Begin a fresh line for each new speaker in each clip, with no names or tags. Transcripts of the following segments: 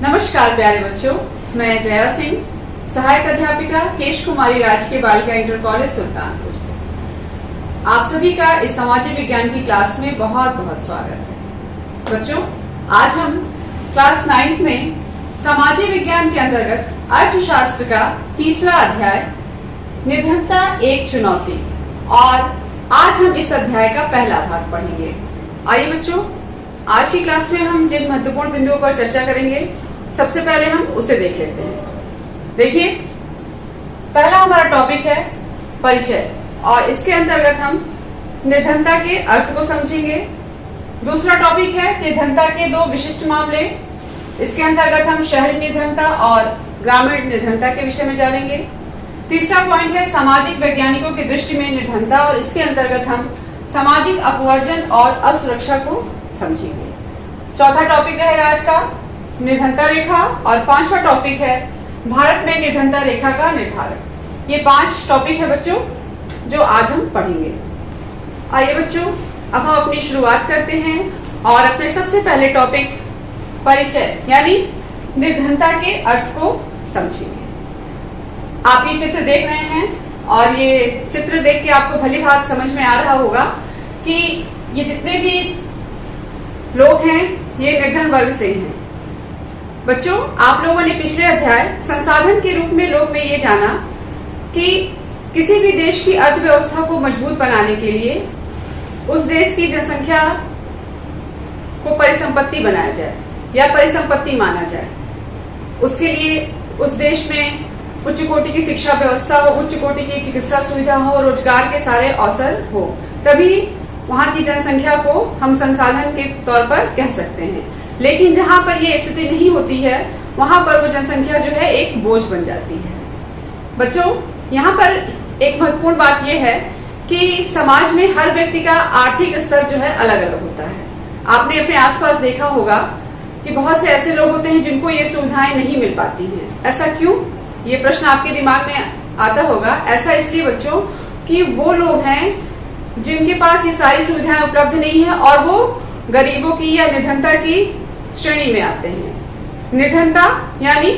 नमस्कार प्यारे बच्चों, मैं जया सिंह, सहायक अध्यापिका केश कुमारी राजकीय बालिका इंटर कॉलेज सुल्तानपुर से आप सभी का इस सामाजिक विज्ञान की क्लास में बहुत बहुत स्वागत है। बच्चों, आज हम क्लास 9th में सामाजिक विज्ञान के अंतर्गत अर्थशास्त्र का तीसरा अध्याय निर्धनता एक चुनौती और आज हम इस अध्याय का पहला भाग पढ़ेंगे। आइए बच्चों, आज की क्लास में हम जिन महत्वपूर्ण बिंदुओं पर चर्चा करेंगे, सबसे पहले हम उसे देख लेते हैं। देखिए, पहला हमारा टॉपिक है परिचय और इसके अंतर्गत हम निर्धनता के अर्थ को समझेंगे। दूसरा टॉपिक है निर्धनता के दो विशिष्ट मामले, इसके अंतर्गत हम शहरी निर्धनता और ग्रामीण निर्धनता के विषय में जानेंगे। तीसरा पॉइंट है सामाजिक वैज्ञानिकों की दृष्टि में निर्धनता और इसके अंतर्गत हम सामाजिक अपवर्जन और असुरक्षा को समझेंगे। चौथा टॉपिक रहेगा आज का निर्धनता रेखा और पांचवा टॉपिक है भारत में निर्धनता रेखा का निर्धारण। ये 5 टॉपिक है बच्चों जो आज हम पढ़ेंगे। आइए बच्चों, अब हम अपनी शुरुआत करते हैं और अपने सबसे पहले टॉपिक परिचय यानी निर्धनता के अर्थ को समझेंगे। आप ये चित्र देख रहे हैं और ये चित्र देख के आपको भली भांति समझ में आ रहा होगा कि ये जितने भी लोग हैं ये निर्धन वर्ग से हैं। बच्चों, आप लोगों ने पिछले अध्याय संसाधन के रूप में लोग में ये जाना कि किसी भी देश की अर्थव्यवस्था को मजबूत बनाने के लिए उस देश की जनसंख्या को परिसंपत्ति बनाया जाए या परिसंपत्ति माना जाए। उसके लिए उस देश में उच्च कोटि की शिक्षा व्यवस्था हो, उच्च कोटि की चिकित्सा सुविधा हो, रोजगार के सारे अवसर हो, तभी वहां की जनसंख्या को हम संसाधन के तौर पर कह सकते हैं। लेकिन जहां पर ये स्थिति नहीं होती है वहां पर वो जनसंख्या जो है एक बोझ बन जाती है। बच्चों, यहाँ पर एक महत्वपूर्ण बात यह है कि समाज में हर व्यक्ति का आर्थिक स्तर जो है अलग अलग होता है। आपने अपने आसपास देखा होगा कि बहुत से ऐसे लोग होते हैं जिनको ये सुविधाएं नहीं मिल पाती हैं। ऐसा क्यों? ये प्रश्न आपके दिमाग में आता होगा। ऐसा इसलिए बच्चों कि वो लोग हैं जिनके पास ये सारी सुविधाएं उपलब्ध नहीं है और वो गरीबों की या निर्धनता की श्रेणी में आते हैं। निर्धनता यानी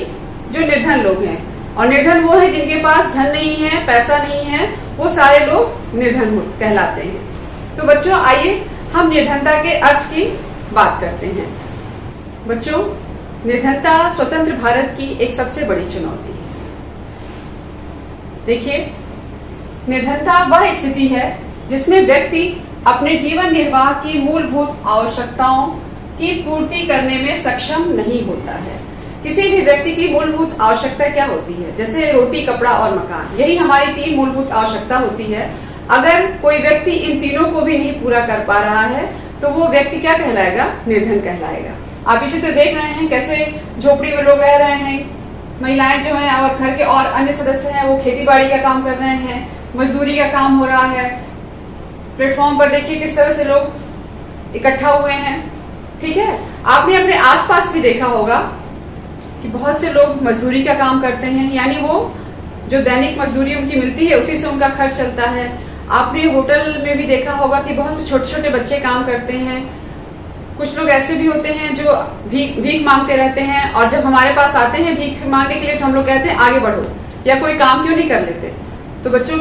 जो निर्धन लोग हैं और निर्धन वो है जिनके पास धन नहीं है, पैसा नहीं है, वो सारे लोग निर्धन कहलाते हैं। तो बच्चों, आइए हम निर्धनता के अर्थ की बात करते हैं। बच्चों, निर्धनता स्वतंत्र भारत की एक सबसे बड़ी चुनौती है। देखिए, निर्धनता वह स्थिति है जिसमें व्यक्ति अपने जीवन निर्वाह की मूलभूत आवश्यकताओं की पूर्ति करने में सक्षम नहीं होता है। किसी भी व्यक्ति की मूलभूत आवश्यकता क्या होती है? जैसे रोटी, कपड़ा और मकान, यही हमारी 3 मूलभूत आवश्यकता होती है। अगर कोई व्यक्ति इन तीनों को भी नहीं पूरा कर पा रहा है तो वो व्यक्ति क्या कहलाएगा? निर्धन कहलाएगा। आप ये चित्र देख रहे हैं कैसे झोपड़ी में लोग रह रहे हैं। महिलाएं जो हैं और घर के और अन्य सदस्य हैं वो खेती बाड़ी का काम कर रहे हैं, मजदूरी का काम हो रहा है। प्लेटफॉर्म पर देखिए किस तरह से लोग इकट्ठा हुए हैं। ठीक है, आपने अपने आसपास भी देखा होगा कि बहुत से लोग मजदूरी का काम करते हैं, यानी वो जो दैनिक मजदूरी उनकी मिलती है उसी से उनका खर्च चलता है। आपने होटल में भी देखा होगा कि बहुत से छोटे छोटे बच्चे काम करते हैं। कुछ लोग ऐसे भी होते हैं जो भीख मांगते रहते हैं और जब हमारे पास आते हैं भीख मांगने के लिए तो हम लोग कहते हैं आगे बढ़ो या कोई काम क्यों नहीं कर लेते। तो बच्चों,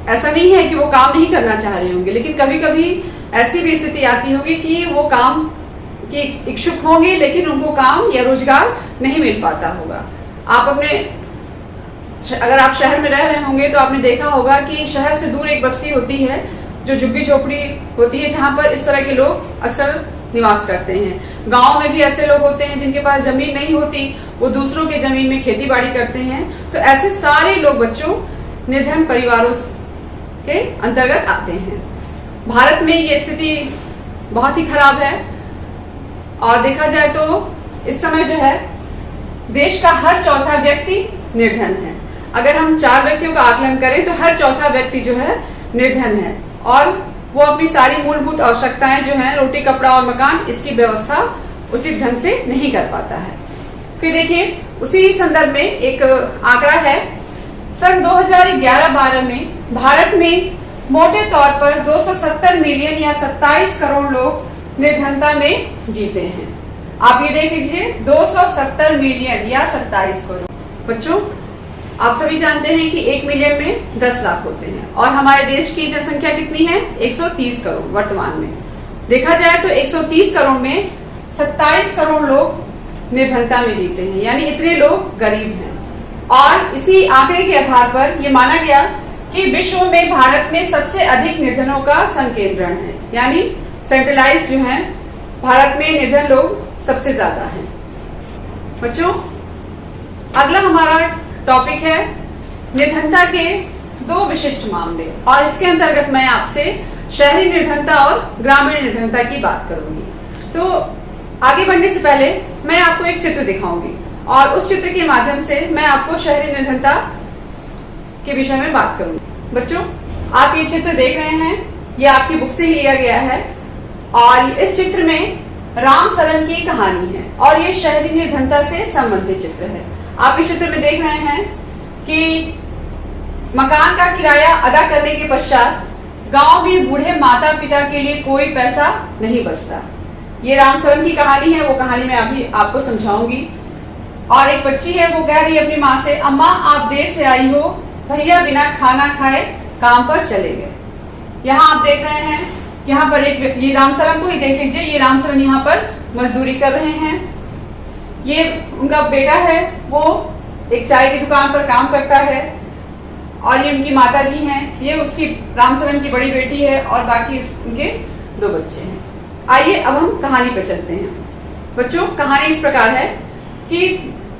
ऐसा नहीं है कि वो काम नहीं करना चाह रहे होंगे, लेकिन कभी कभी ऐसी भी स्थिति आती होगी कि वो काम के इच्छुक होंगे लेकिन उनको काम या रोजगार नहीं मिल पाता होगा। अगर आप शहर में रह रहे होंगे तो आपने देखा होगा कि शहर से दूर एक बस्ती होती है जो झुग्गी झोपड़ी होती है, जहां पर इस तरह के लोग अक्सर निवास करते हैं। गांव में भी ऐसे लोग होते हैं जिनके पास जमीन नहीं होती, वो दूसरों के जमीन में खेती बाड़ी करते हैं। तो ऐसे सारे लोग बच्चों निर्धन परिवारों के अंतर्गत आते हैं। भारत में ये स्थिति बहुत ही खराब है और देखा जाए तो इस समय जो है देश का हर चौथा व्यक्ति निर्धन है। अगर हम 4 व्यक्तियों का आकलन करें तो हर चौथा व्यक्ति जो है निर्धन है और वो अपनी सारी मूलभूत आवश्यकताएं जो हैं रोटी, कपड़ा और मकान, इसकी व्यवस्था उचित ढंग से नहीं कर पाता है। फिर देखिए, उसी संदर्भ में एक आंकड़ा है, सन 2011-12 में भारत में मोटे तौर पर 270 मिलियन या 27 करोड़ लोग निर्धनता में जीते हैं। आप ये देख लीजिए 270 मिलियन या 27 करोड़। बच्चों आप सभी जानते हैं कि 1 मिलियन में 10 लाख होते हैं और हमारे देश की जनसंख्या कितनी है? 130 करोड़। वर्तमान में देखा जाए तो 130 करोड़ में 27 करोड़ लोग निर्धनता में जीते हैं, यानी इतने लोग गरीब हैं। और इसी आंकड़े के आधार पर यह माना गया कि विश्व में भारत में सबसे अधिक निर्धनों का संकेंद्रण है, यानी सेंट्रलाइज जो है भारत में निर्धन लोग सबसे ज्यादा हैं। बच्चों अगला हमारा टॉपिक है निर्धनता के 2 विशिष्ट मामले, और इसके अंतर्गत मैं आपसे शहरी निर्धनता और ग्रामीण निर्धनता की बात करूंगी। तो आगे बढ़ने से पहले मैं आपको एक चित्र दिखाऊंगी और उस चित्र के माध्यम से मैं आपको शहरी निर्धनता के विषय में बात करूंगी। बच्चों आप ये चित्र देख रहे हैं, ये आपकी बुक से ही लिया गया है और इस चित्र में राम सरन की कहानी है और ये शहरी निर्धनता से संबंधित चित्र है। आप इस चित्र में देख रहे हैं कि मकान का किराया अदा करने के पश्चात गांव में बूढ़े माता पिता के लिए कोई पैसा नहीं बचता। ये राम सरन की कहानी है, वो कहानी मैं अभी आपको समझाऊंगी। और एक बच्ची है, वो कह रही है अपनी माँ से, अम्मा आप देर से आई हो, भैया बिना खाना खाए काम पर चले गए। यहाँ आप देख रहे हैं, यहाँ पर एक ये राम सरन को ही देख लीजिए, ये राम सरन यहाँ पर मजदूरी कर रहे हैं। ये उनका बेटा है, वो एक चाय की दुकान पर काम करता है और ये उनकी माता जी हैं, ये उसकी राम सरन की बड़ी बेटी है और बाकी उनके 2 बच्चे हैं। आइए अब हम कहानी पर चलते हैं। बच्चों कहानी इस प्रकार है कि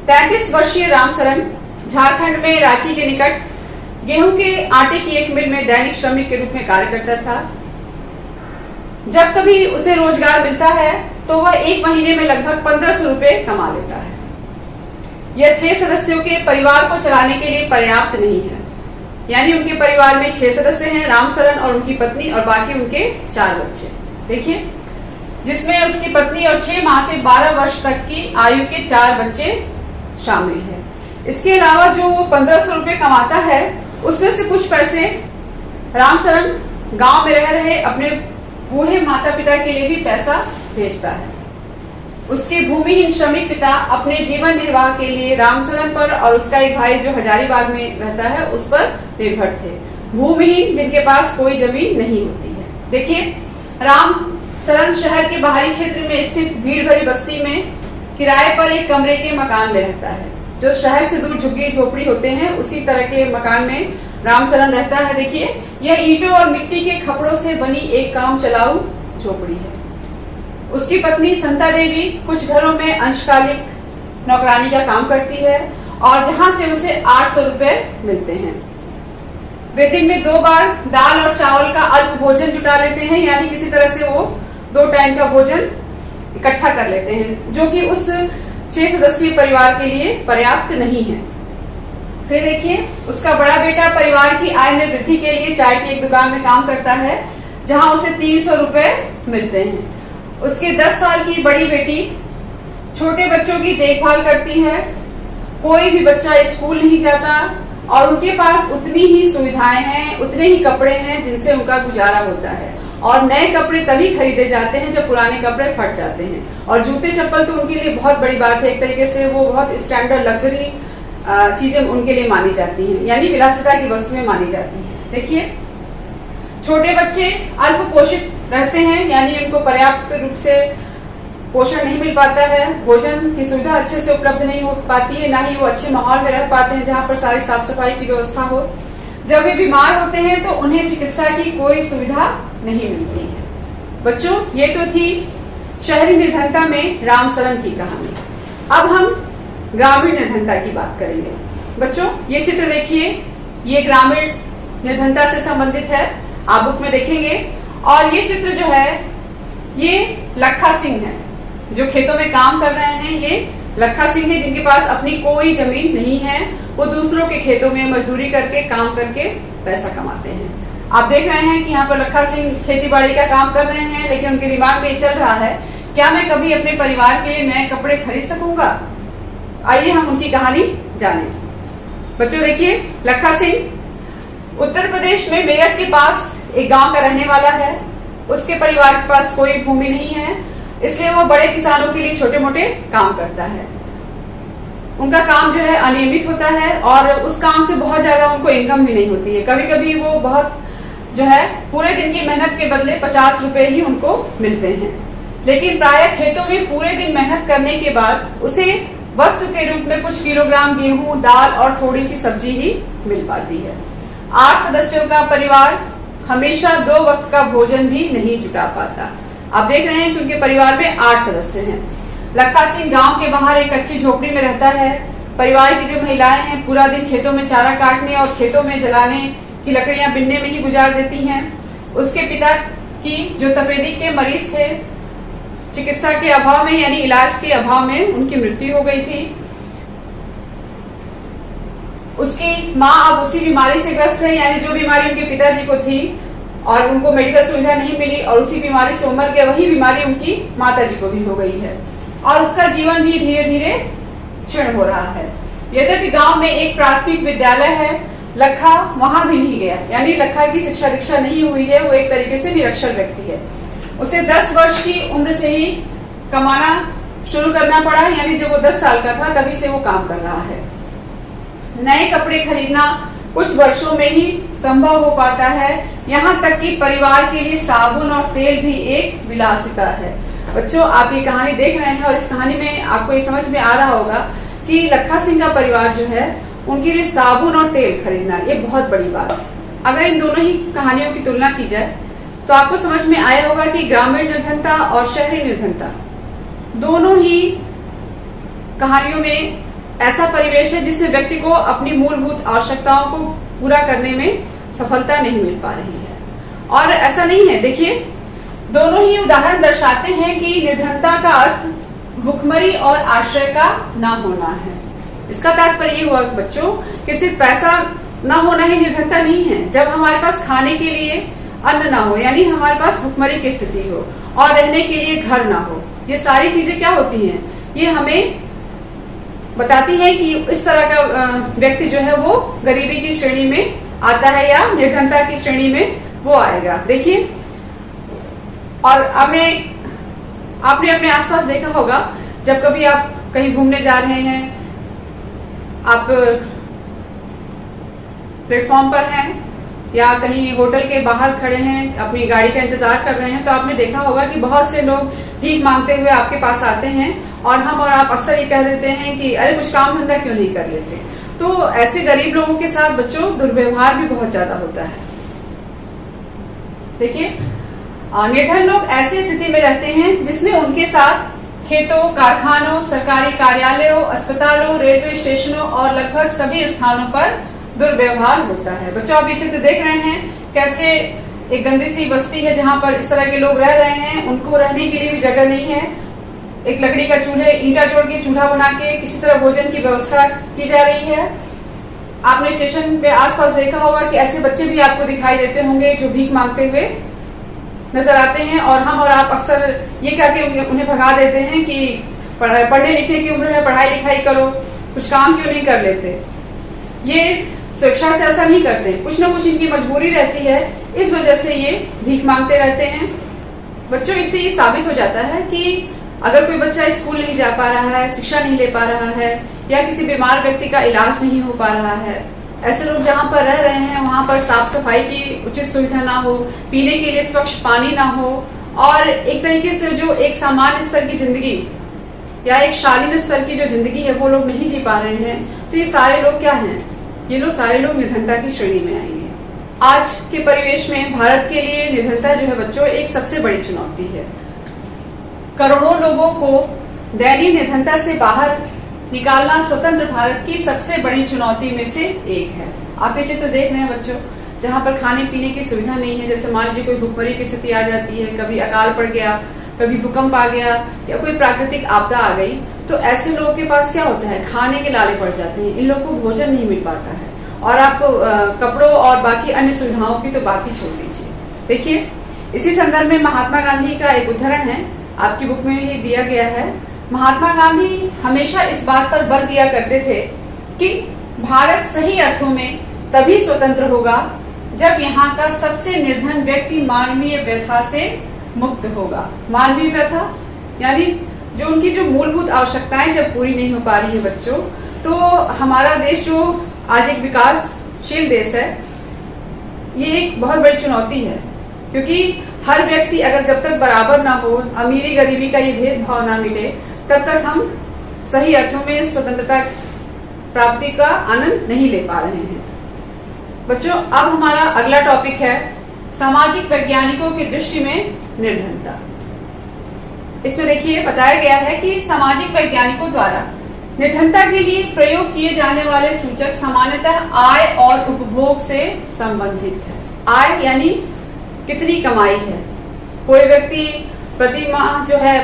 33 वर्षीय राम सरन झारखंड में रांची के निकट गेहूं के आटे की एक मिल में दैनिक श्रमिक के रूप में कार्य करता था। जब कभी उसे रोजगार मिलता है तो वह एक महीने में लगभग 1500 रुपए कमा लेता है। यह 6 सदस्यों के परिवार को चलाने के लिए पर्याप्त नहीं है, यानी उनके परिवार में 6 सदस्य हैं, राम सरन और उनकी पत्नी और बाकी उनके 4 बच्चे। देखिए, जिसमें उसकी पत्नी और 6 माह से 12 वर्ष तक की आयु के 4 बच्चे शामिल हैं। इसके अलावा जो वो 1500 रुपए कमाता है, उसमें से कुछ पैसे राम सरन गांव में रह रहे अपने बूढ़े माता पिता के लिए भी पैसा भेजता है। उसके भूमिहीन श्रमिक पिता अपने जीवन निर्वाह के लिए राम सरन पर और उसका एक भाई जो हजारीबाग में रहता है उस पर निर्भर थे। भूमिहीन जिनके पास कोई जमीन नहीं होती है। देखिए, राम सरन शहर के बाहरी क्षेत्र में स्थित भीड़ भरी बस्ती में किराए पर एक कमरे के मकान में रहता है। जो शहर से दूर झुग्गी झोपड़ी होते हैं उसी तरह के मकान में राम सरन रहता है। देखिए, यह ईंटों और मिट्टी के खपड़ों से बनी एक काम चलाऊ झोपड़ी है। उसकी पत्नी संता देवी कुछ घरों में अंशकालिक नौकरानी का काम करती है और जहां से उसे 800 रुपए मिलते हैं। वे दिन में 2 बार दाल और चावल का अल्प भोजन जुटा लेते हैं, यानी किसी तरह से वो 2 टाइम का भोजन इकट्ठा कर लेते हैं, जो कि उस 6 सदस्यीय परिवार के लिए पर्याप्त नहीं है। फिर देखिए, उसका बड़ा बेटा परिवार की आय में वृद्धि के लिए चाय की एक दुकान में काम करता है, जहां उसे 300 रुपए मिलते हैं। उसके 10 साल की बड़ी बेटी छोटे बच्चों की देखभाल करती है। कोई भी बच्चा स्कूल नहीं जाता और उनके पास उतनी ही सुविधाएं हैं, उतने ही कपड़े हैं जिनसे उनका गुजारा होता है। और नए कपड़े तभी खरीदे जाते हैं जब पुराने कपड़े फट जाते हैं। और जूते चप्पल तो उनके लिए बहुत बड़ी बात है, एक तरीके से वो बहुत स्टैंडर्ड लग्जरी चीजें उनके लिए मानी जाती हैं, यानी विलासिता की वस्तुएं मानी जाती हैं। देखिए, छोटे बच्चे अल्प पोषित रहते हैं, यानी उनको पर्याप्त रूप से पोषण नहीं मिल पाता है, भोजन की सुविधा अच्छे से उपलब्ध नहीं हो पाती है, ना ही वो अच्छे माहौल में रह पाते हैं जहाँ पर सारी साफ सफाई की व्यवस्था हो। जब वे बीमार होते हैं तो उन्हें चिकित्सा की कोई सुविधा नहीं मिलती है। बच्चों, ये तो थी शहरी निर्धनता में राम सरन की कहानी। अब हम ग्रामीण निर्धनता की बात करेंगे। बच्चों, ये चित्र देखिए, ये ग्रामीण निर्धनता से संबंधित है, आप बुक में देखेंगे। और ये चित्र जो है, ये लखा सिंह है जो खेतों में काम कर रहे हैं। ये लखा सिंह है जिनके पास अपनी कोई जमीन नहीं है, वो दूसरों के खेतों में मजदूरी करके काम करके पैसा कमाते हैं। आप देख रहे हैं कि यहाँ पर लखा सिंह खेती बाड़ी का काम कर रहे हैं, लेकिन उनके दिमाग में चल रहा है, क्या मैं कभी अपने परिवार के लिए नए कपड़े खरीद सकूंगा? आइए हम उनकी कहानी जानें। बच्चों देखिए, लखा सिंह उत्तर प्रदेश में मेरठ के पास एक गांव का रहने वाला है। उसके परिवार के पास कोई भूमि नहीं है इसलिए वो बड़े किसानों के लिए छोटे मोटे काम करता है। उनका काम जो है अनियमित होता है और उस काम से बहुत ज्यादा उनको इनकम भी नहीं होती है। कभी कभी वो बहुत जो है पूरे दिन की मेहनत के बदले 50 रुपए ही उनको मिलते हैं, लेकिन प्राय खेतों में पूरे दिन मेहनत करने के बाद उसे वस्तु के रूप में कुछ किलोग्राम गेहूं, दाल और थोड़ी सी सब्जी ही मिल पाती है। 8 सदस्यों का परिवार हमेशा 2 वक्त का भोजन भी नहीं जुटा पाता। आप देख रहे हैं कि उनके परिवार में 8 सदस्य हैं। लखा सिंह गांव के बाहर एक कच्ची झोपड़ी में रहता है। परिवार की जो महिलाएं हैं पूरा दिन खेतों में चारा काटने और खेतों में जलाने की लकड़ियां बिनने में ही गुजार देती हैं। उसके पिता की जो तपेदिक के मरीज थे, चिकित्सा के अभाव में यानी इलाज के अभाव में उनकी मृत्यु हो गई थी। उसकी माँ अब उसी बीमारी से ग्रस्त है, यानी जो बीमारी उनके पिताजी को थी और उनको मेडिकल सुविधा नहीं मिली और उसी बीमारी से उमर गया, वही बीमारी उनकी माताजी को भी हो गई है और उसका जीवन भी धीरे धीरे क्षीण हो रहा है। यद्यपि गांव में एक प्राथमिक विद्यालय है, लखा वहां भी नहीं गया, यानी लखा की शिक्षा दीक्षा नहीं हुई है। वो एक तरीके से निरक्षर व्यक्ति है। उसे 10 वर्ष की उम्र से ही कमाना शुरू करना पड़ा, यानी जब वो 10 साल का था तभी से वो काम कर रहा है। नए कपड़े खरीदना कुछ वर्षों में ही संभव हो पाता है। यहाँ तक कि परिवार के लिए साबुन और तेल भी एक विलासिता है। बच्चों, आप ये कहानी देख रहे हैं और इस कहानी में आपको ये समझ में आ रहा होगा कि लखा सिंह का परिवार जो है उनके लिए साबुन और तेल खरीदना ये बहुत बड़ी बात है। अगर इन दोनों ही कहानियों की तुलना की जाए तो आपको समझ में आया होगा कि ग्रामीण निर्धनता और शहरी निर्धनता दोनों ही कहानियों में ऐसा परिवेश है जिसमें व्यक्ति को अपनी मूलभूत आवश्यकताओं को पूरा करने में सफलता नहीं मिल पा रही है। और ऐसा नहीं है, देखिए दोनों ही उदाहरण दर्शाते हैं कि निर्धनता का अर्थ भुखमरी और आश्रय का ना होना है। इसका तात्पर्य ये हुआ बच्चों कि सिर्फ पैसा ना होना ही निर्धनता नहीं है। जब हमारे पास खाने के लिए अन्न ना हो, यानी हमारे पास भुखमरी की स्थिति हो और रहने के लिए घर ना हो, ये सारी चीजें क्या होती हैं, ये हमें बताती है कि इस तरह का व्यक्ति जो है वो गरीबी की श्रेणी में आता है या निर्धनता की श्रेणी में वो आएगा। देखिए, और आपने अपने आसपास देखा होगा, जब कभी आप कहीं घूमने जा रहे हैं, आप प्लेटफॉर्म पर हैं या कहीं होटल के बाहर खड़े हैं, अपनी गाड़ी का इंतजार कर रहे हैं, तो आपने देखा होगा कि बहुत से लोग भीख मांगते हुए आपके पास आते हैं और हम और आप अक्सर ये कह देते हैं कि अरे कुछ काम धंधा क्यों नहीं कर लेते। तो ऐसे गरीब लोगों के साथ बच्चों दुर्व्यवहार भी बहुत ज्यादा होता है। देखिए, निर्धन लोग ऐसी स्थिति में रहते हैं जिसमें उनके साथ खेतों, कारखानों, सरकारी कार्यालयों, अस्पतालों, रेलवे स्टेशनों और लगभग सभी स्थानों पर दुर्व्यवहार होता है। बच्चों, आप ये चित्र देख रहे हैं कैसे एक गंदी सी बस्ती है जहां पर इस तरह के लोग रह रहे हैं। उनको रहने के लिए भी जगह नहीं है। एक लकड़ी का चूल्हे, ईंटा जोड़ के चूल्हा बना के किसी तरह भोजन की व्यवस्था की जा रही है। आपने स्टेशन पे आसपास देखा होगा कि ऐसे बच्चे भी आपको दिखाई देते होंगे जो भीख मांगते हुए नजर आते हैं और हम और आप अक्सर ये कह के उन्हें भगा देते हैं कि पढ़ने लिखने की उम्र है, पढ़ाई लिखाई करो, कुछ काम क्यों नहीं कर लेते। ये स्वेच्छा से ऐसा नहीं करते, कुछ ना कुछ इनकी मजबूरी रहती है, इस वजह से ये भीख मांगते रहते हैं। बच्चों, इससे ये साबित हो जाता है कि अगर कोई बच्चा स्कूल नहीं जा पा रहा है, शिक्षा नहीं ले पा रहा है या किसी बीमार व्यक्ति का इलाज नहीं हो पा रहा है, ऐसे लोग जहाँ पर रह रहे हैं वहां पर साफ सफाई की उचित सुविधा ना हो, पीने के लिए स्वच्छ पानी ना हो और एक तरीके से जो एक सामान्य स्तर की जिंदगी या एक शालीन स्तर की जो जिंदगी है वो लोग नहीं जी पा रहे हैं, तो ये सारे लोग क्या हैं, ये लोग सारे लोग निर्धनता की श्रेणी में आएंगे। आज के परिवेश में भारत के लिए निर्धनता जो है बच्चों एक सबसे बड़ी चुनौती है। करोड़ों लोगों को दयनीय निर्धनता से बाहर निकालना स्वतंत्र भारत की सबसे बड़ी चुनौती में से एक है। आप ये चित्र देख रहे हैं बच्चों, जहाँ पर खाने पीने की सुविधा नहीं है। जैसे मान लीजिए कोई भुखमरी की स्थिति आ जाती है, कभी अकाल पड़ गया, कभी भूकंप आ गया या कोई प्राकृतिक आपदा आ गई, तो ऐसे लोगों के पास क्या होता है, खाने के लाले पड़ जाते हैं। इन लोगों को भोजन नहीं मिल पाता है और आपको कपड़ों और बाकी अन्य सुविधाओं की तो बात ही छोड़ दीजिए। देखिए, इसी संदर्भ में महात्मा गांधी का एक उदाहरण है, आपकी बुक में ही दिया गया है। महात्मा गांधी हमेशा इस बात पर बल दिया करते थे कि भारत सही अर्थों में तभी स्वतंत्र होगा जब यहाँ का सबसे निर्धन व्यक्ति मानवीय व्यथा से मुक्त होगा। मानवीय व्यथा यानी जो उनकी जो मूलभूत आवश्यकताएं जब पूरी नहीं हो पा रही है बच्चों, तो हमारा देश जो आज एक विकासशील देश है, ये एक बहुत बड़ी चुनौती है। क्योंकि हर व्यक्ति अगर जब तक बराबर ना हो, अमीरी गरीबी का ये भेदभाव ना मिटे, तब तक हम सही अर्थों में स्वतंत्रता प्राप्ति का आनंद नहीं ले पा रहे हैं। बच्चों, अब हमारा अगला टॉपिक है सामाजिक वैज्ञानिकों की दृष्टि में निर्धनता। इसमें देखिए बताया गया है कि सामाजिक वैज्ञानिकों द्वारा निर्धनता के लिए प्रयोग किए जाने वाले सूचक सामान्यतः आय और उपभोग से संबंधित है। आय यानी कितनी कमाई है। कोई व्यक्ति प्रति माह जो है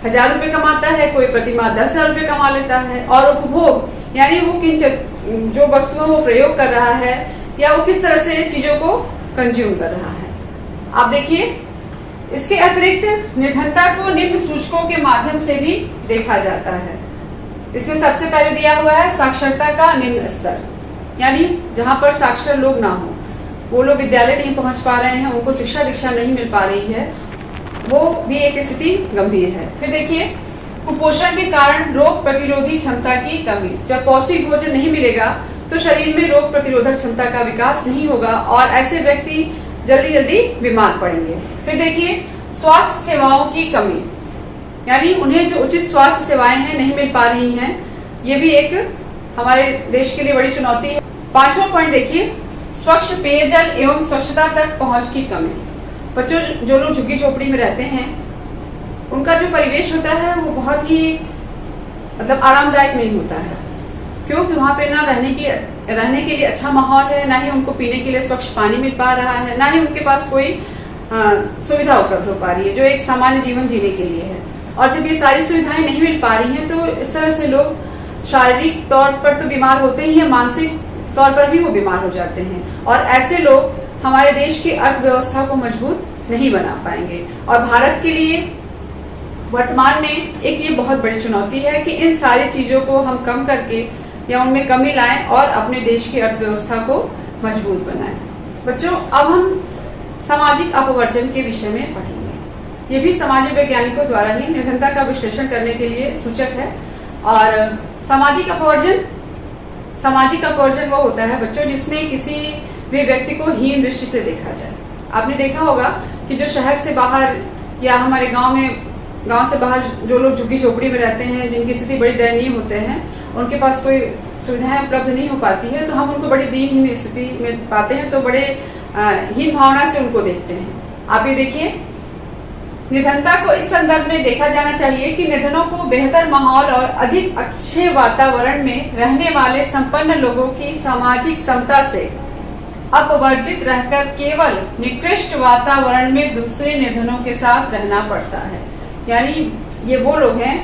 1000 रुपए कमाता है, कोई प्रति माह 10,000 रुपए कमा लेता है। और उपभोग यानी वो किन जो वस्तुओं को प्रयोग कर रहा है या वो किस तरह से चीजों को कंज्यूम कर रहा है। आप देखिए, इसके अतिरिक्त निर्धनता को निम्न सूचकों के माध्यम से भी देखा जाता है। इसमें सबसे पहले दिया हुआ है साक्षरता का निम्न स्तर, यानी जहां पर साक्षर लोग ना हो, वो लोग विद्यालय नहीं पहुंच पा रहे हैं, उनको शिक्षा दीक्षा नहीं मिल पा रही है, वो भी एक स्थिति गंभीर है। फिर देखिए, कुपोषण के कारण रोग प्रतिरोधी क्षमता की कमी। जब पौष्टिक भोजन नहीं मिलेगा तो शरीर में रोग प्रतिरोधक क्षमता का विकास नहीं होगा और ऐसे व्यक्ति जल्दी जल्दी बीमार पड़ेंगे। फिर देखिए, स्वास्थ्य सेवाओं की कमी, यानी उन्हें जो उचित स्वास्थ्य सेवाएं हैं नहीं मिल पा रही हैं, ये भी एक हमारे देश के लिए बड़ी चुनौती है। 5वां पॉइंट देखिए, स्वच्छ पेयजल एवं स्वच्छता तक पहुंच की कमी। बच्चों, जो लोग झुग्गी झोपड़ी में रहते हैं, उनका जो परिवेश होता है वो बहुत ही मतलब आरामदायक नहीं होता है। क्योंकि वहां पे ना रहने के लिए अच्छा माहौल है, ना ही उनको पीने के लिए स्वच्छ पानी मिल पा रहा है, ना ही उनके पास कोई सुविधा उपलब्ध हो पा रही है जो एक सामान्य जीवन जीने के लिए है। और जब ये सारी सुविधाएं नहीं मिल पा रही हैं, तो इस तरह से लोग शारीरिक तौर पर तो बीमार होते ही हैं, मानसिक तौर पर भी वो बीमार हो जाते हैं। और ऐसे लोग हमारे देश की अर्थव्यवस्था को मजबूत नहीं बना पाएंगे। और भारत के लिए वर्तमान में एक ये बहुत बड़ी चुनौती है कि इन सारी चीजों को हम कम करके या उनमें कमी लाएं और अपने देश की अर्थव्यवस्था को मजबूत बनाएं। बच्चों, अब हम सामाजिक अपवर्जन के विषय में पढ़ेंगे। ये भी सामाजिक वैज्ञानिकों द्वारा ही निर्धनता का विश्लेषण करने के लिए सूचक है। और सामाजिक अपवर्जन वो होता है बच्चों जिसमें किसी भी व्यक्ति को हीन दृष्टि से देखा जाए। आपने देखा होगा कि जो शहर से बाहर या हमारे गांव से बाहर जो लोग झुग्गी झोपड़ी में रहते हैं, जिनकी स्थिति बड़ी दयनीय होते हैं, उनके पास कोई सुविधाएं उपलब्ध नहीं हो पाती है, तो हम उनको बड़ी दीनहीन स्थिति में पाते हैं, तो बड़े हीन भावना से उनको देखते हैं। आप ये देखिए, निर्धनता को इस संदर्भ में देखा जाना चाहिए कि निर्धनों को बेहतर माहौल और अधिक अच्छे वातावरण में रहने वाले संपन्न लोगों की सामाजिक समता से अपवर्जित रहकर केवल निकृष्ट वातावरण में दूसरे निर्धनों के साथ रहना पड़ता है। यानी ये वो लोग हैं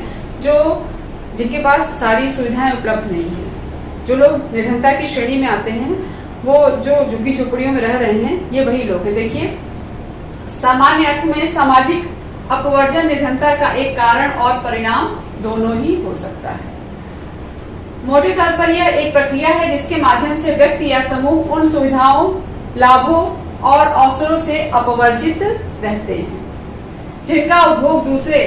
जिनके पास सारी सुविधाएं उपलब्ध नहीं है। जो लोग निर्धनता की श्रेणी में आते हैं, वो जो झुग्गी झोपड़ियों में रह रहे हैं, ये वही लोग हैं। देखिए, सामान्य अर्थ में सामाजिक अपवर्जन निर्धनता का एक कारण और परिणाम दोनों ही हो सकता है। मोटे तौर पर यह एक प्रक्रिया है जिसके माध्यम से व्यक्ति या समूह उन सुविधाओं, लाभों और अवसरों से अपवर्जित रहते हैं जिनका उपभोग दूसरे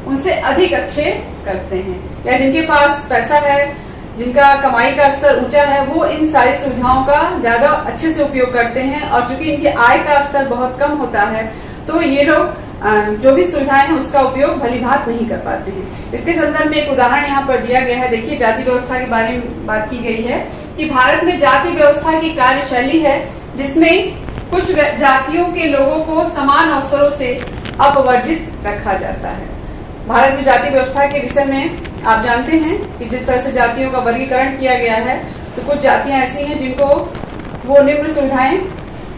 उनसे अधिक अच्छे करते हैं, या जिनके पास पैसा है, जिनका कमाई का स्तर ऊंचा है, वो इन सारी सुविधाओं का ज्यादा अच्छे से उपयोग करते हैं। और चूंकि इनके आय का स्तर बहुत कम होता है, तो ये लोग जो भी सुविधाएं हैं उसका उपयोग भली भांति नहीं कर पाते हैं। इसके संदर्भ में एक उदाहरण यहाँ पर दिया गया है। देखिए, जाति व्यवस्था के बारे में बात की गई है कि भारत में जाति व्यवस्था की कार्यशैली है जिसमें कुछ जातियों के लोगों को समान अवसरों से अपवर्जित रखा जाता है। भारत में जाति व्यवस्था के विषय में आप जानते हैं कि जिस तरह से जातियों का वर्गीकरण किया गया है, तो कुछ जातियां ऐसी हैं जिनको वो निम्न सुविधाएं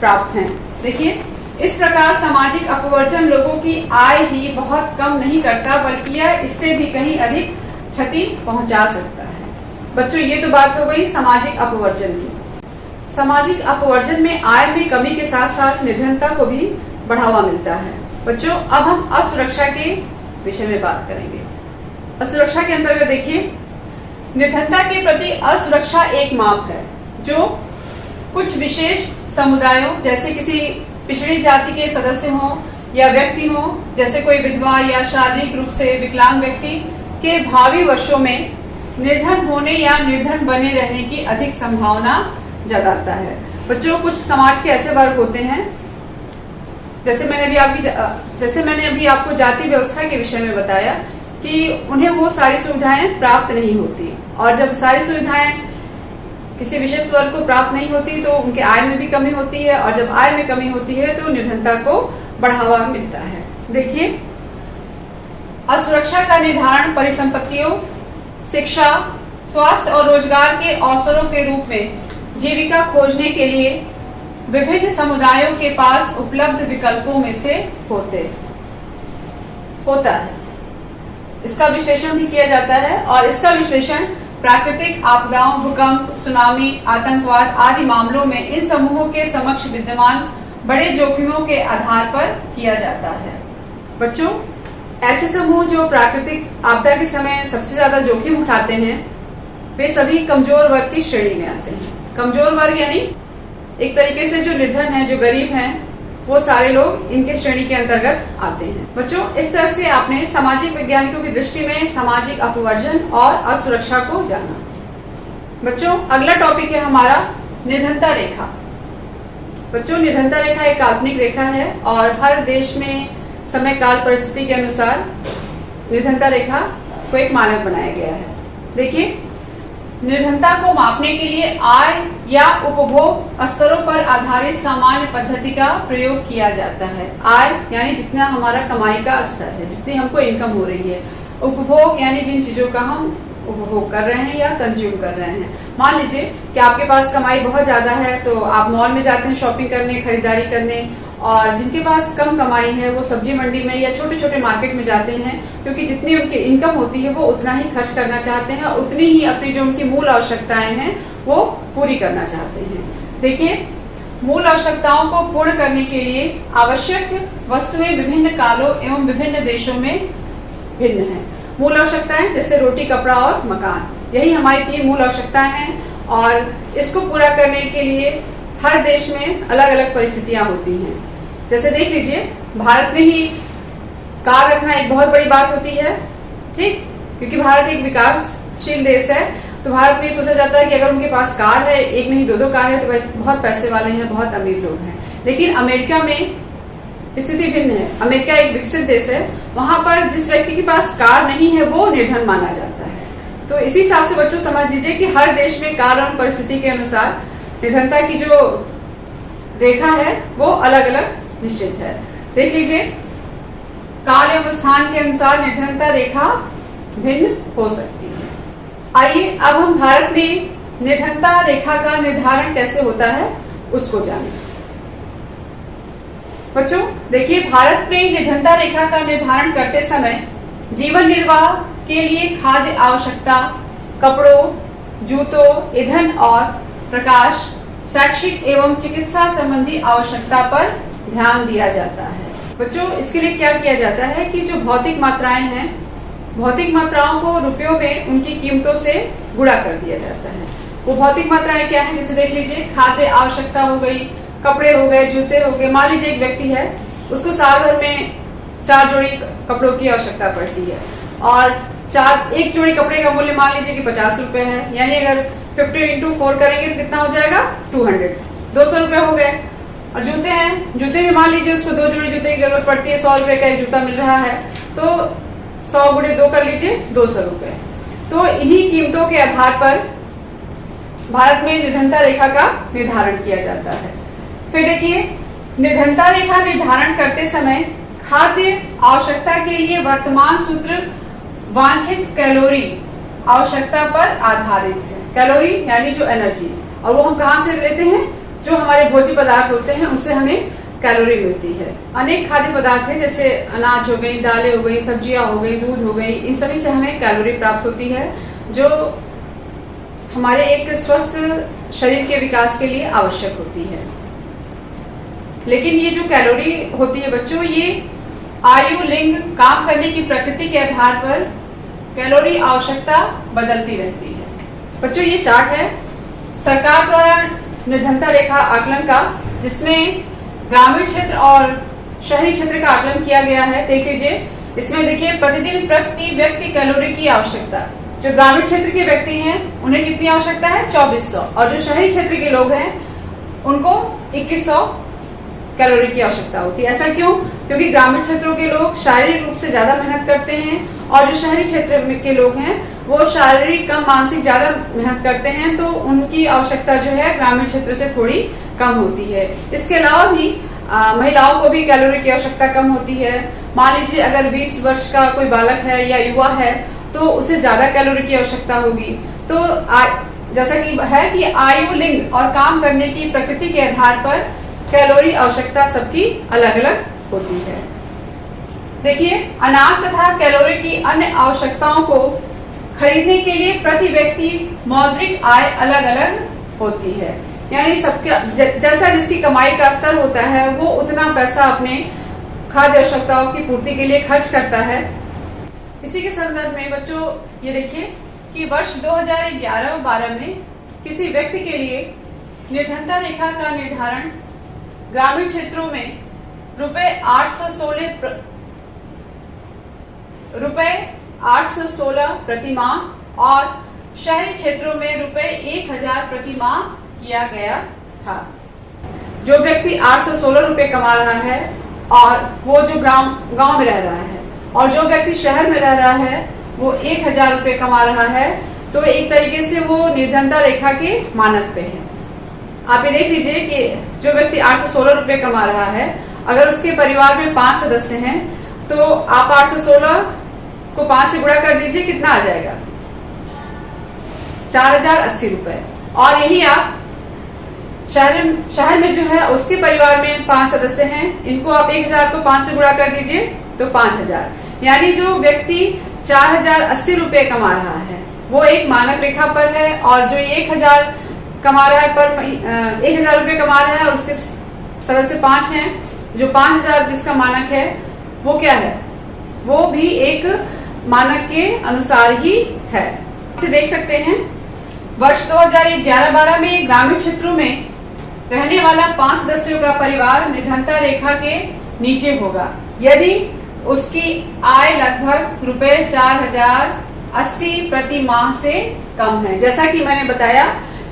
प्राप्त हैं। देखिए, इस प्रकार सामाजिक अपवर्जन लोगों की आय ही बहुत कम नहीं करता, बल्कि यह इससे भी कहीं अधिक क्षति पहुंचा सकता है। बच्चों, ये तो बात हो गई सामाजिक अपवर्जन की। सामाजिक अपवर्जन में आय में कमी के साथ साथ निर्धनता को भी बढ़ावा मिलता है। बच्चों, अब हम असुरक्षा के विषय में बात करेंगे। असुरक्षा के अंतर्गत देखिए, निर्धनता के प्रति असुरक्षा एक माप है जो कुछ विशेष समुदायों, जैसे किसी पिछड़ी जाति के सदस्य हों या व्यक्ति हो, जैसे कोई विधवा या शारीरिक रूप से विकलांग व्यक्ति के भावी वर्षों में निर्धन होने या निर्धन बने रहने की अधिक संभावना जताता है। बच्चों, कुछ समाज के ऐसे वर्ग होते हैं, जैसे मैंने अभी आपको जाति व्यवस्था के विषय में बताया कि उन्हें वो सारी सुविधाएं प्राप्त नहीं होती, और जब सारी सुविधाएं किसी विशेष वर्ग को प्राप्त नहीं होती तो उनके आय में भी कमी होती है, और जब आय में कमी होती है तो निर्धनता को बढ़ावा मिलता है। देखिए, असुरक्षा का निर्धारण परिसंपत्तियों, शिक्षा, स्वास्थ्य और रोजगार के अवसरों के रूप में जीविका खोजने के लिए विभिन्न समुदायों के पास उपलब्ध विकल्पों में से होता है। इसका विश्लेषण भी किया जाता है, और इसका विश्लेषण प्राकृतिक आपदाओं, भूकंप, सुनामी, आतंकवाद आदि मामलों में इन समूहों के समक्ष विद्यमान बड़े जोखिमों के आधार पर किया जाता है। बच्चों, ऐसे समूह जो प्राकृतिक आपदा के समय सबसे ज्यादा जोखिम उठाते हैं, वे सभी कमजोर वर्ग की श्रेणी में आते हैं। कमजोर वर्ग यानी एक तरीके से जो निर्धन है, जो गरीब हैं, वो सारे लोग इनके श्रेणी के अंतर्गत आते हैं। बच्चों, इस तरह से आपने सामाजिक वैज्ञानिकों की दृष्टि में सामाजिक अपवर्जन और असुरक्षा को जाना। बच्चों, अगला टॉपिक है हमारा निर्धनता रेखा। बच्चों, निर्धनता रेखा एक काल्पनिक रेखा है, और हर देश में समय काल परिस्थिति के अनुसार निर्धनता रेखा को एक मानक बनाया गया है। देखिए, निर्धनता को मापने के लिए आय या उपभोग स्तरों पर आधारित सामान्य पद्धति का प्रयोग किया जाता है। आय यानी जितना हमारा कमाई का स्तर है, जितनी हमको इनकम हो रही है। उपभोग यानी जिन चीजों का हम उपभोग कर रहे हैं या कंज्यूम कर रहे हैं। मान लीजिए कि आपके पास कमाई बहुत ज्यादा है, तो आप मॉल में जाते हैं शॉपिंग करने, खरीदारी करने, और जिनके पास कम कमाई है वो सब्जी मंडी में या छोटे छोटे मार्केट में जाते हैं, क्योंकि जितनी उनकी इनकम होती है वो उतना ही खर्च करना चाहते हैं, उतनी ही अपनी जो उनकी मूल आवश्यकताएं हैं वो पूरी करना चाहते हैं। देखिए, मूल आवश्यकताओं को पूर्ण करने के लिए आवश्यक वस्तुएं विभिन्न कालों एवं विभिन्न देशों में भिन्न हैं। मूल आवश्यकताएं जैसे रोटी, कपड़ा और मकान, यही हमारी 3 मूल आवश्यकताएं हैं, और इसको पूरा करने के लिए हर देश में अलग अलग परिस्थितियां होती हैं। जैसे देख लीजिए, भारत में ही कार रखना एक बहुत बड़ी बात होती है, ठीक, क्योंकि भारत एक विकासशील देश है, तो भारत में सोचा जाता है कि अगर उनके पास कार है, एक नहीं 2-2 कार है, तो बहुत पैसे वाले हैं, बहुत अमीर लोग हैं। लेकिन अमेरिका में स्थिति भिन्न है। अमेरिका एक विकसित देश है, वहां पर जिस व्यक्ति के पास कार नहीं है वो निर्धन माना जाता है। तो इसी हिसाब से बच्चों समझ लीजिए कि हर देश में काल और परिस्थिति के अनुसार निर्धनता की जो रेखा है वो अलग अलग निश्चित है। देख लीजिए, काल एवं स्थान के अनुसार निर्धनता रेखा भिन्न हो सकती है। आइए अब हम भारत में निर्धनता रेखा का निर्धारण कैसे होता है उसको जानें। बच्चों देखिए, भारत में निर्धनता रेखा का निर्धारण करते समय जीवन निर्वाह के लिए खाद्य आवश्यकता, कपड़ों, जूतों, ईंधन और प्रकाश, शैक्षिक एवं चिकित्सा संबंधी आवश्यकता पर ध्यान दिया जाता है। बच्चों इसके लिए क्या किया जाता है कि जो भौतिक मात्राएं हैं, भौतिक मात्राओं को रुपयों में उनकी कीमतों से गुणा कर दिया जाता है। वो भौतिक मात्राएं क्या है, जैसे देख लीजिए, खाद्य आवश्यकता हो गई, कपड़े हो गए, जूते हो गए। मान लीजिए एक व्यक्ति है, उसको साल भर में 4 जोड़ी कपड़ों की आवश्यकता पड़ती है, और एक जोड़ी कपड़े का मूल्य मान लीजिए कि 50 रुपए है, यानी अगर 50 into 4 करेंगे तो कितना हो जाएगा, 200 रुपए हो गए। और जूते हैं, जूते भी मान लीजिए उसको 2 जोड़ी जूते की जरूरत पड़ती है, 100 रुपए का एक जूता मिल रहा है, तो 100 गुणे 2 कर लीजिए, 200 रुपए। तो इन्हीं कीमतों के आधार पर भारत में निर्धनता रेखा का निर्धारण किया जाता है। फिर देखिए, निर्धनता रेखा निर्धारण करते समय खाद्य आवश्यकता के लिए वर्तमान सूत्र वांछित कैलोरी आवश्यकता पर आधारित है। कैलोरी यानी जो एनर्जी, और वो हम कहाँ से लेते हैं, जो हमारे भोज्य पदार्थ होते हैं उससे हमें कैलोरी मिलती है। अनेक खाद्य पदार्थ है, जैसे अनाज हो गई, दालें हो गई, सब्जियां हो गई, दूध हो गई, इन सभी से हमें कैलोरी प्राप्त होती है, जो हमारे एक स्वस्थ शरीर के विकास के लिए आवश्यक होती है। लेकिन ये जो कैलोरी होती है बच्चों, ये आयु, लिंग, काम करने की प्रकृति के आधार पर कैलोरी आवश्यकता बदलती रहती है। बच्चों ये चार्ट है सरकार द्वारा निर्धनता रेखा आकलन का, जिसमें ग्रामीण क्षेत्र और शहरी क्षेत्र का आकलन किया गया है। देख लीजिए, इसमें देखिए प्रतिदिन प्रति व्यक्ति कैलोरी की आवश्यकता। जो ग्रामीण क्षेत्र के व्यक्ति हैं उन्हें कितनी आवश्यकता है? 2400। और जो शहरी क्षेत्र के लोग हैं उनको 2100 कैलोरी की आवश्यकता होती है। ऐसा क्यों? क्योंकि ग्रामीण क्षेत्रों के लोग शारीरिक रूप से ज्यादा मेहनत करते हैं और जो शहरी क्षेत्र के लोग हैं वो शारीरिक कम मानसिक ज्यादा मेहनत करते हैं, तो उनकी आवश्यकता जो है ग्रामीण क्षेत्र से थोड़ी कम होती है। इसके अलावा भी महिलाओं को भी कैलोरी की आवश्यकता कम होती है। मान लीजिए अगर 20 वर्ष का कोई बालक है या युवा है तो उसे ज्यादा कैलोरी की आवश्यकता होगी। तो जैसा कि है कि आयु, लिंग और काम करने की प्रकृति के आधार पर कैलोरी आवश्यकता सबकी अलग अलग होती है। देखिए, अनाज तथा कैलोरी की अन्य आवश्यकताओं को खरीदने के लिए प्रति व्यक्ति मौद्रिक आय अलग अलग होती है। यानी सबका जैसा जिसकी कमाई का स्तर होता है वो उतना पैसा अपने खाद्य आवश्यकताओं की पूर्ति के लिए खर्च करता है। इसी के संदर्भ में बच्चों ये देखिए कि वर्ष 2011-12 में किसी व्यक्ति के लिए निर्धनता रेखा का निर्धारण ग्रामीण क्षेत्रों में रुपए 816 प्रति माह और शहरी क्षेत्रों में रुपए 1000 प्रति माह किया गया था। जो व्यक्ति 816 रुपए कमा रहा है और वो जो गांव में रह रहा है, और जो व्यक्ति शहर में रह रहा है वो 1000 रुपए कमा रहा है, तो एक तरीके से वो निर्धनता रेखा के मानक पे है। आप ये देख लीजिए कि जो व्यक्ति 816 रुपए कमा रहा है, अगर उसके परिवार में 5 सदस्य हैं तो आप 816 को 5 से गुणा कर दीजिए, कितना आ जाएगा? 4080 रुपए। और यही आप शहर में जो है उसके परिवार में 5 सदस्य हैं, इनको आप 1000 को 5 से गुणा कर दीजिए तो 5000। यानी जो व्यक्ति 4080 रुपए कमा रहा है वो एक मानक रेखा पर है, और जो 1000 कमा रहा है पर 1000 रुपए कमा रहा है और उसके सदस्य 5 हैं, जो 5000 जिसका मानक है वो क्या है? वो भी एक मानक के अनुसार ही है। इसे देख सकते हैं, वर्ष 2011-12 में ग्रामीण क्षेत्रों में रहने वाला 5 सदस्यों का परिवार निर्धनता रेखा के नीचे होगा यदि उसकी आय लगभग रुपए 4080 प्रति माह से कम है। जैसा कि मैंने बताया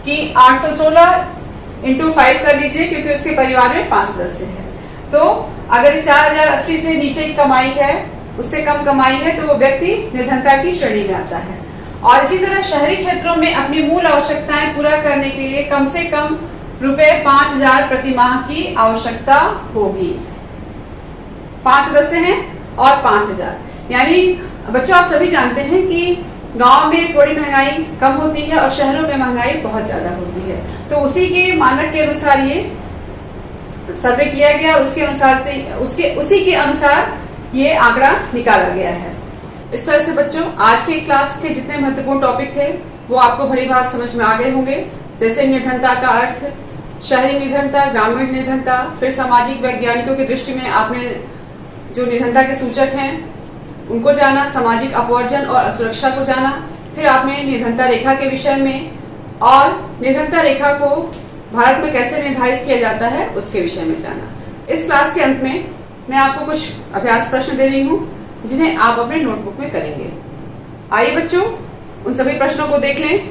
कि 816 इंटू 5 कर लीजिए, क्योंकि उसके परिवार में 5 सदस्य है। तो अगर 4080 से नीचे की कमाई है, उससे कम कमाई है, तो वो व्यक्ति निर्धनता की श्रेणी में आता है। और इसी तरह शहरी क्षेत्रों में अपनी मूल आवश्यकताएं पूरा करने के लिए कम से कम रुपए 5000 प्रति माह की आवश्यकता होगी। 5 सदस्य हैं और 5000। यानी बच्चों आप सभी जानते हैं कि गांव में थोड़ी महंगाई कम होती है और शहरों में महंगाई बहुत ज्यादा होती है। तो उसी के मानक के अनुसार ये सर्वे किया गया, उसके अनुसार से उसी के अनुसार ये आंकड़ा निकाला गया है। इस तरह से बच्चों आज के क्लास के जितने महत्वपूर्ण टॉपिक थे वो आपको भली भांति समझ में आ गए होंगे। जैसे निर्धनता का अर्थ, शहरी निर्धनता, ग्रामीण निर्धनता, फिर सामाजिक वैज्ञानिकों की दृष्टि में आपने जो निर्धनता के सूचक हैं उनको जाना, सामाजिक अपवर्जन और असुरक्षा को जाना, फिर आपने निर्धनता रेखा के विषय में और निर्धनता रेखा को भारत में कैसे निर्धारित किया जाता है उसके विषय में जाना। इस क्लास के अंत में मैं आपको कुछ अभ्यास प्रश्न दे रही हूँ जिन्हें आप अपने नोटबुक में करेंगे। आइए बच्चों उन सभी प्रश्नों को देख लें।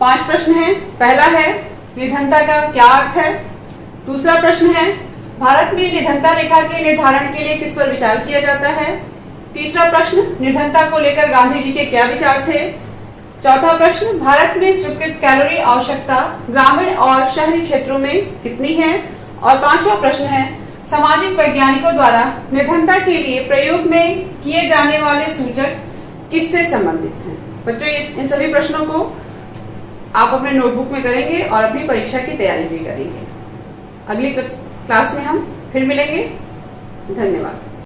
5 प्रश्न हैं। पहला है निर्धनता का क्या अर्थ है। दूसरा प्रश्न है भारत में निर्धनता रेखा के निर्धारण के लिए किस पर विचार किया जाता है। तीसरा प्रश्न निर्धनता को लेकर गांधी जी के क्या विचार थे। चौथा प्रश्न भारत में स्वीकृत कैलोरी आवश्यकता ग्रामीण और शहरी क्षेत्रों में कितनी है। और 5वां प्रश्न है सामाजिक वैज्ञानिकों द्वारा निर्धनता के लिए प्रयोग में किए जाने वाले सूचक किससे संबंधित हैं। बच्चों इन सभी प्रश्नों को आप अपने नोटबुक में करेंगे और अपनी परीक्षा की तैयारी भी करेंगे। अगली क्लास में हम फिर मिलेंगे। धन्यवाद।